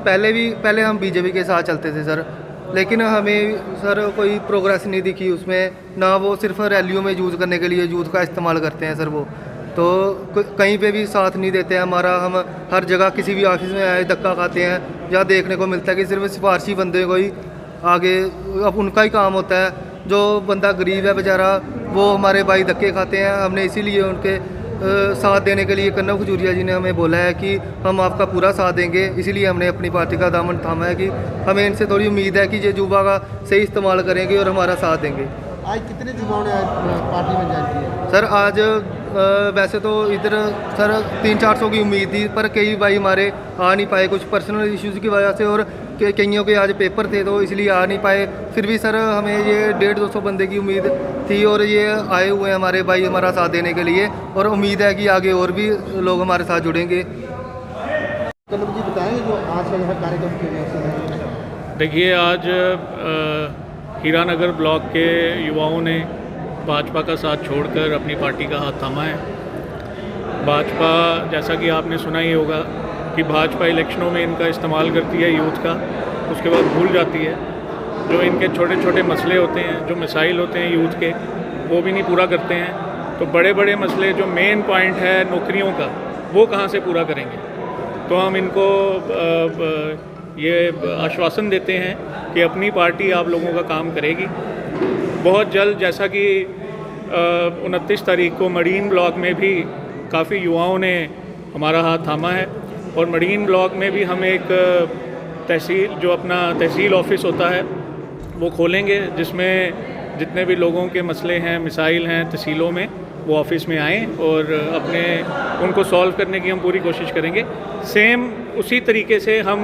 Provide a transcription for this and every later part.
पहले हम बीजेपी के साथ चलते थे सर, लेकिन हमें सर कोई प्रोग्रेस नहीं दिखी उसमें ना। वो सिर्फ रैलियों में यूज़ करने के लिए यूथ का इस्तेमाल करते हैं सर। वो तो कहीं पे भी साथ नहीं देते हैं हमारा। हम हर जगह किसी भी ऑफिस में आए धक्का खाते हैं, या देखने को मिलता है कि सिर्फ सिफारशी बंदे को ही आगे, अब उनका ही काम होता है। जो बंदा गरीब है बेचारा, वो हमारे भाई धक्के खाते हैं। हमने इसीलिए उनके साथ देने के लिए कन्नव खजूरिया जी ने हमें बोला है कि हम आपका पूरा साथ देंगे। इसीलिए हमने अपनी पार्टी का दामन थामा है कि हमें इनसे थोड़ी उम्मीद है कि ये युवा का सही इस्तेमाल करेंगे और हमारा साथ देंगे। आज कितने युवाओं ने पार्टी में ज्वाइन किया सर? आज वैसे तो इधर सर 300-400 की उम्मीद थी, पर कई भाई हमारे आ नहीं पाए कुछ पर्सनल इश्यूज़ की वजह से, और कईयों के आज पेपर थे तो इसलिए आ नहीं पाए। फिर भी सर हमें ये 150-200 बंदे की उम्मीद थी, और ये आए हुए हैं हमारे भाई हमारा साथ देने के लिए, और उम्मीद है कि आगे और भी लोग हमारे साथ जुड़ेंगे। कन्नव जी बताएंगे जो आज का यह कार्यक्रम के लिए? देखिए, आज हीरानगर ब्लॉक के युवाओं ने भाजपा का साथ छोड़कर अपनी पार्टी का हाथ थामा है। भाजपा, जैसा कि आपने सुना ही होगा कि भाजपा इलेक्शनों में इनका इस्तेमाल करती है यूथ का, उसके बाद भूल जाती है। जो इनके छोटे छोटे मसले होते हैं, जो मिसाइल होते हैं यूथ के, वो भी नहीं पूरा करते हैं। तो बड़े बड़े मसले, जो मेन पॉइंट है नौकरियों का, वो कहाँ से पूरा करेंगे? तो हम इनको ये आश्वासन देते हैं कि अपनी पार्टी आप लोगों का काम करेगी बहुत जल्द। जैसा कि 29 तारीख को मरीन ब्लॉक में भी काफ़ी युवाओं ने हमारा हाथ थामा है, और मरीन ब्लॉक में भी हम एक तहसील, जो अपना तहसील ऑफिस होता है, वो खोलेंगे, जिसमें जितने भी लोगों के मसले हैं, मिसाइल हैं तहसीलों में, वो ऑफिस में आएँ और अपने उनको सॉल्व करने की हम पूरी कोशिश करेंगे। सेम उसी तरीके से हम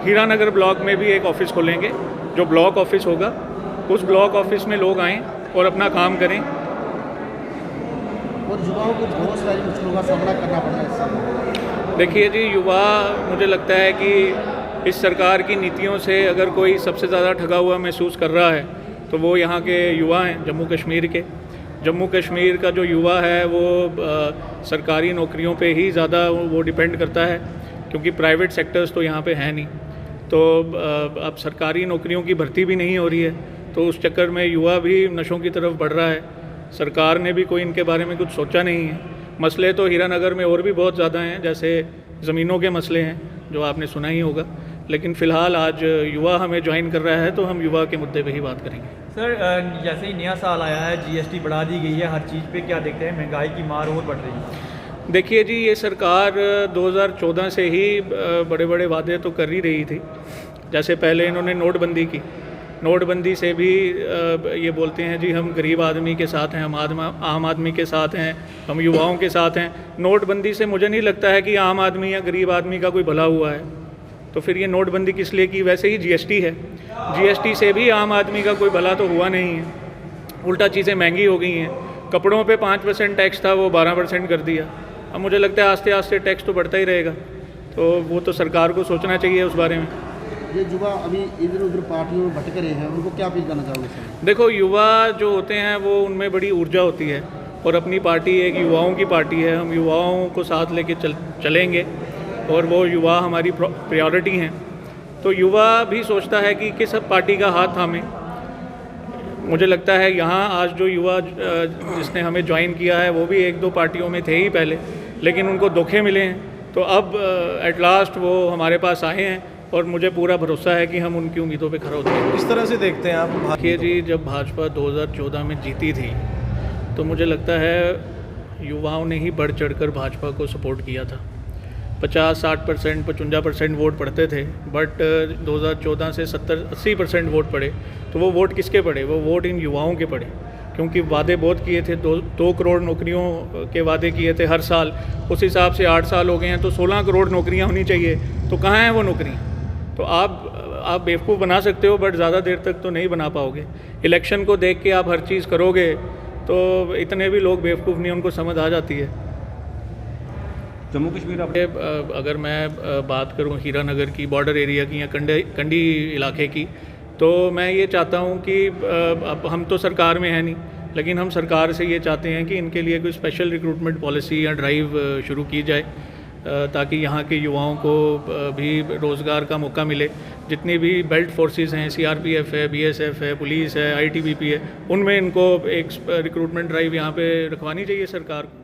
हीरानगर ब्लॉक में भी एक ऑफ़िस खोलेंगे, जो ब्लॉक ऑफिस होगा। उस ब्लॉक ऑफिस में लोग आएँ और अपना काम करें। और युवाओं को बहुत सारी मुश्किलों का सामना करना पड़ रहा है। देखिए जी, युवा, मुझे लगता है कि इस सरकार की नीतियों से अगर कोई सबसे ज़्यादा ठगा हुआ महसूस कर रहा है तो वो यहाँ के युवा हैं, जम्मू कश्मीर के। जम्मू कश्मीर का जो युवा है वो सरकारी नौकरियों पे ही ज़्यादा वो डिपेंड करता है, क्योंकि प्राइवेट सेक्टर्स तो यहाँ पे हैं नहीं। तो अब सरकारी नौकरियों की भर्ती भी नहीं हो रही है, तो उस चक्कर में युवा भी नशों की तरफ बढ़ रहा है। सरकार ने भी कोई इनके बारे में कुछ सोचा नहीं है। मसले तो हीरानगर में और भी बहुत ज़्यादा हैं, जैसे ज़मीनों के मसले हैं जो आपने सुना ही होगा। लेकिन फ़िलहाल आज युवा हमें ज्वाइन कर रहा है, तो हम युवा के मुद्दे पे ही बात करेंगे। सर, जैसे ही नया साल आया है, जीएसटी बढ़ा दी गई है हर चीज़ पे, क्या देखते हैं महंगाई की मार और बढ़ रही है? देखिए जी, ये सरकार 2014 से ही बड़े बड़े वादे तो कर ही रही थी। जैसे पहले इन्होंने नोटबंदी की, नोटबंदी से भी ये बोलते हैं जी हम गरीब आदमी के साथ हैं, हम आम आदमी के साथ हैं, हम युवाओं के साथ हैं। नोटबंदी से मुझे नहीं लगता है कि आम आदमी या गरीब आदमी का कोई भला हुआ है। तो फिर ये नोटबंदी किस लिए की? वैसे ही जीएसटी है, जीएसटी से भी आम आदमी का कोई भला तो हुआ नहीं है, उल्टा चीज़ें महंगी हो गई हैं। कपड़ों पे 5% टैक्स था, वो 12% कर दिया। अब मुझे लगता है आस्ते आस्ते टैक्स तो बढ़ता ही रहेगा, तो वो तो सरकार को सोचना चाहिए उस बारे में। ये युवा अभी इधर उधर पार्टियों में भटक रहे हैं, उनको क्या अपील करना चाहोगे सर? देखो, युवा जो होते हैं वो उनमें बड़ी ऊर्जा होती है, और अपनी पार्टी एक युवाओं की पार्टी है। हम युवाओं को साथ लेके चलेंगे, और वो युवा हमारी प्रायोरिटी हैं। तो युवा भी सोचता है कि किस पार्टी का हाथ थामे। मुझे लगता है यहाँ आज जो युवा जिसने हमें ज्वाइन किया है वो भी 1-2 पार्टियों में थे ही पहले, लेकिन उनको धोखे मिले हैं। तो अब एट लास्ट वो हमारे पास आए हैं, और मुझे पूरा भरोसा है कि हम उनकी उम्मीदों पे खरा उतरेंगे। किस तरह से देखते हैं आप? देखिए जी, जब भाजपा 2014 में जीती थी तो मुझे लगता है युवाओं ने ही बढ़ चढ़कर भाजपा को सपोर्ट किया था। 50-60%, 55% वोट पड़ते थे, बट 2014 से 70-80% वोट पड़े। तो वो वोट किसके पड़े? वो वोट इन युवाओं के पड़े, क्योंकि वादे बहुत किए थे। 2 करोड़ नौकरियों के वादे किए थे हर साल। उस हिसाब से 8 साल हो गए हैं, तो 16 करोड़ नौकरियां होनी चाहिए। तो कहाँ हैं वो नौकरियां? तो आप बेवकूफ़ बना सकते हो, बट ज़्यादा देर तक तो नहीं बना पाओगे। इलेक्शन को देख के आप हर चीज़ करोगे तो इतने भी लोग बेवकूफ़ नहीं, उनको समझ आ जाती है। जम्मू कश्मीर अगर मैं बात करूं हीरानगर की, बॉर्डर एरिया की, या कंडी इलाके की, तो मैं ये चाहता हूं कि अब हम तो सरकार में है नहीं, लेकिन हम सरकार से ये चाहते हैं कि इनके लिए कोई स्पेशल रिक्रूटमेंट पॉलिसी या ड्राइव शुरू की जाए, ताकि यहाँ के युवाओं को भी रोज़गार का मौका मिले। जितनी भी बेल्ट फोर्सेस हैं, CRPF है, BSF है, पुलिस है, ITBP है, उनमें इनको एक रिक्रूटमेंट ड्राइव यहाँ पे रखवानी चाहिए सरकार को।